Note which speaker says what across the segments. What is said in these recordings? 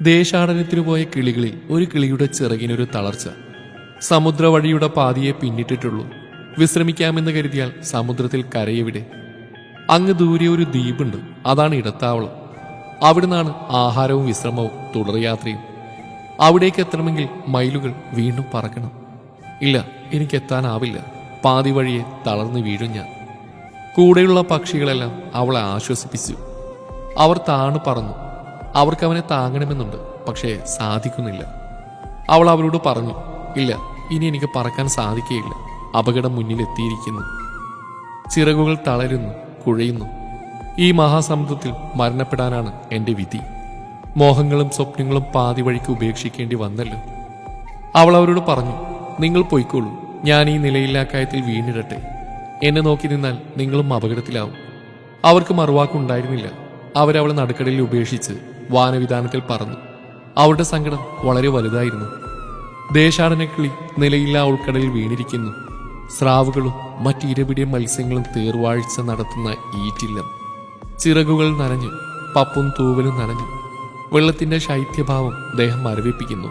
Speaker 1: ദേശാടനത്തിനു പോയ കിളികളിൽ ഒരു കിളിയുടെ ചിറകിനൊരു തളർച്ച. സമുദ്രവഴിയുടെ പാതിയെ പിന്നിട്ടിട്ടുള്ളൂ. വിശ്രമിക്കാമെന്ന് കരുതിയാൽ സമുദ്രത്തിൽ കരയെവിടെ? അങ്ങ് ദൂരെ ഒരു ദ്വീപുണ്ട്, അതാണ് ഇടത്താവളം. അവിടുന്നാണ് ആഹാരവും വിശ്രമവും തുടർയാത്രയും. അവിടേക്ക് എത്തണമെങ്കിൽ മൈലുകൾ വീണ്ടും പറക്കണം. ഇല്ല, എനിക്കെത്താനാവില്ല. പാതി വഴിയെ തളർന്നു വീഴും ഞാൻ. കൂടെയുള്ള പക്ഷികളെല്ലാം അവളെ ആശ്വസിപ്പിച്ചു. അവർ താണു പറന്നു. അവർക്കവനെ താങ്ങണമെന്നുണ്ട്, പക്ഷേ സാധിക്കുന്നില്ല. അവൾ അവരോട് പറഞ്ഞു, ഇല്ല, ഇനി എനിക്ക് പറക്കാൻ സാധിക്കുകയില്ല. അപകടം മുന്നിലെത്തിയിരിക്കുന്നു. ചിറകുകൾ തളരുന്നു, കുഴയുന്നു. ഈ മഹാസമുദ്രത്തിൽ മരണപ്പെടാനാണ് എൻ്റെ വിധി. മോഹങ്ങളും സ്വപ്നങ്ങളും പാതി വഴിക്ക് ഉപേക്ഷിക്കേണ്ടി വന്നല്ലോ. അവൾ അവരോട് പറഞ്ഞു, നിങ്ങൾ പൊയ്ക്കോളൂ, ഞാൻ ഈ നിലയില്ലാക്കായത്തിൽ വീണിടട്ടെ. എന്നെ നോക്കി നിന്നാൽ നിങ്ങളും അപകടത്തിലാവും. അവർക്ക് മറുവാക്കുണ്ടായിരുന്നില്ല. അവരവളെ നടുക്കടലിൽ ഉപേക്ഷിച്ച് വാനവിധാനത്തിൽ പറന്നു. അവരുടെ സങ്കടം വളരെ വലുതായിരുന്നു. ദേശാടനക്കിളി നിലയില്ലാ ഉൾക്കടലിൽ വീണിരിക്കുന്നു. സ്രാവുകളും മറ്റിരപിടിയ മത്സ്യങ്ങളും തേർവാഴ്ച നടത്തുന്ന ഈറ്റില്ലം. ചിറകുകൾ നനഞ്ഞു, പപ്പും തൂവലും നനഞ്ഞു. വെള്ളത്തിന്റെ ശൈത്യഭാവം ദേഹം മരവിപ്പിക്കുന്നു.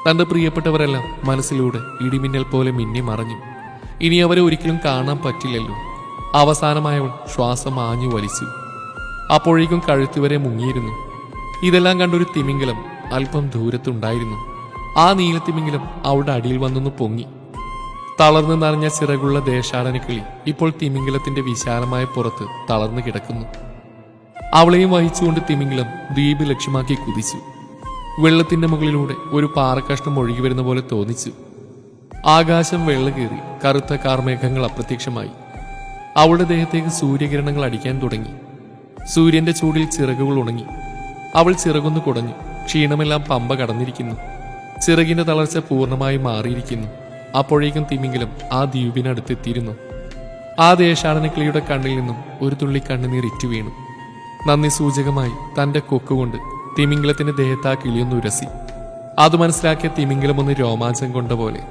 Speaker 1: തന്റെ പ്രിയപ്പെട്ടവരെല്ലാം മനസ്സിലൂടെ ഇടിമിന്നൽ പോലെ മിന്നി മറഞ്ഞു. ഇനി അവരെ ഒരിക്കലും കാണാൻ പറ്റില്ലല്ലോ. അവസാനമായവൾ ശ്വാസം ആഞ്ഞു വലിച്ചു. അപ്പോഴേക്കും കഴുത്തുവരെ മുങ്ങിയിരുന്നു. ഇതെല്ലാം കണ്ടൊരു തിമിംഗലം അല്പം ദൂരത്തുണ്ടായിരുന്നു. ആ നീലത്തിമിംഗലം അവളുടെ അടിയിൽ വന്നൊന്ന് പൊങ്ങി. തളർന്നു നിറഞ്ഞ ചിറകുള്ള ദേശാടനക്കിളി ഇപ്പോൾ തിമിംഗലത്തിന്റെ വിശാലമായ പുറത്ത് തളർന്നു കിടക്കുന്നു. അവളെയും വഹിച്ചുകൊണ്ട് തിമിംഗലം ദ്വീപ് ലക്ഷ്യമാക്കി കുതിച്ചു. വെള്ളത്തിന്റെ മുകളിലൂടെ ഒരു പാറക്കഷ്ണം ഒഴുകി വരുന്ന പോലെ തോന്നിച്ചു. ആകാശം വെള്ളകേറി, കറുത്ത കാർമേഘങ്ങൾ അപ്രത്യക്ഷമായി. അവളുടെ ദേഹത്തേക്ക് സൂര്യകിരണങ്ങൾ അടിക്കാൻ തുടങ്ങി. സൂര്യന്റെ ചൂടിൽ ചിറകുകൾ ഉണങ്ങി. അവൾ ചിറകൊന്നു കുടഞ്ഞു. ക്ഷീണമെല്ലാം പമ്പ കടന്നിരിക്കുന്നു. ചിറകിന്റെ തളർച്ച പൂർണ്ണമായി മാറിയിരിക്കുന്നു. അപ്പോഴേക്കും തിമിംഗലം ആ ദ്വീപിനടുത്തെത്തിയിരുന്നു. ആ ദേശാടനക്കിളിയുടെ കണ്ണിൽ നിന്നും ഒരു തുള്ളി കണ്ണുനീർ ഇറ്റു വീണു. നന്ദി സൂചകമായി തന്റെ കൊക്കുകൊണ്ട് തിമിംഗലത്തിന്റെ ദേഹത്ത് ആ കിളിയൊന്ന് ഉരസി. അത് മനസ്സിലാക്കിയ തിമിംഗലം ഒന്ന് രോമാഞ്ചം കൊണ്ട പോലെ.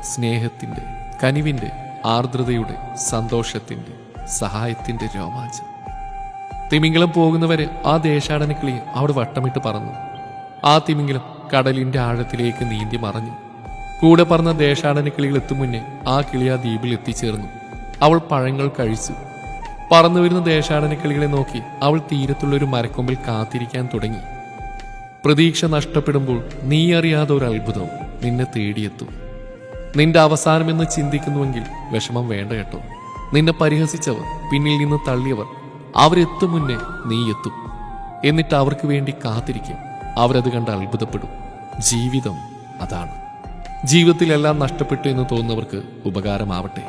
Speaker 1: സ്നേഹത്തിന്റെ, കനിവിന്റെ, ആർദ്രതയുടെ, സന്തോഷത്തിന്റെ, സഹായത്തിന്റെ രോമാഞ്ചം. തിമിംഗലം പോകുന്നവരെ ആ ദേശാടനക്കിളി അവിടെ വട്ടമിട്ട് പറന്നു. ആ തിമിംഗലം കടലിന്റെ ആഴത്തിലേക്ക് നീന്തി മറഞ്ഞു. കൂടെ പറന്ന ദേശാടനക്കിളികൾ എത്തും മുന്നേ ആ കിളി ആ ദ്വീപിൽ എത്തിച്ചേർന്നു. അവൾ പഴങ്ങൾ കഴിച്ചു. പറന്നു വരുന്ന ദേശാടനക്കിളികളെ നോക്കി അവൾ തീരത്തുള്ളൊരു മരക്കൊമ്പിൽ കാത്തിരിക്കാൻ തുടങ്ങി. പ്രതീക്ഷ നഷ്ടപ്പെടുമ്പോൾ നീ അറിയാതെ ഒരു അത്ഭുതം നിന്നെ തേടിയെത്തും. നിന്റെ അവസാനമെന്ന് ചിന്തിക്കുന്നുവെങ്കിൽ വിഷമം വേണ്ട കേട്ടോ. നിന്നെ പരിഹസിച്ചവർ, പിന്നിൽ നിന്ന് തള്ളിയവർ, അവരെത്തും മുന്നേ നീ എത്തും. എന്നിട്ട് അവർക്ക് വേണ്ടി കാത്തിരിക്കും. അവരത് കണ്ട് അത്ഭുതപ്പെടും. ജീവിതം അതാണ്. ജീവിതത്തിലെല്ലാം നഷ്ടപ്പെട്ടു എന്ന് തോന്നുന്നവർക്ക് ഉപകാരമാവട്ടെ.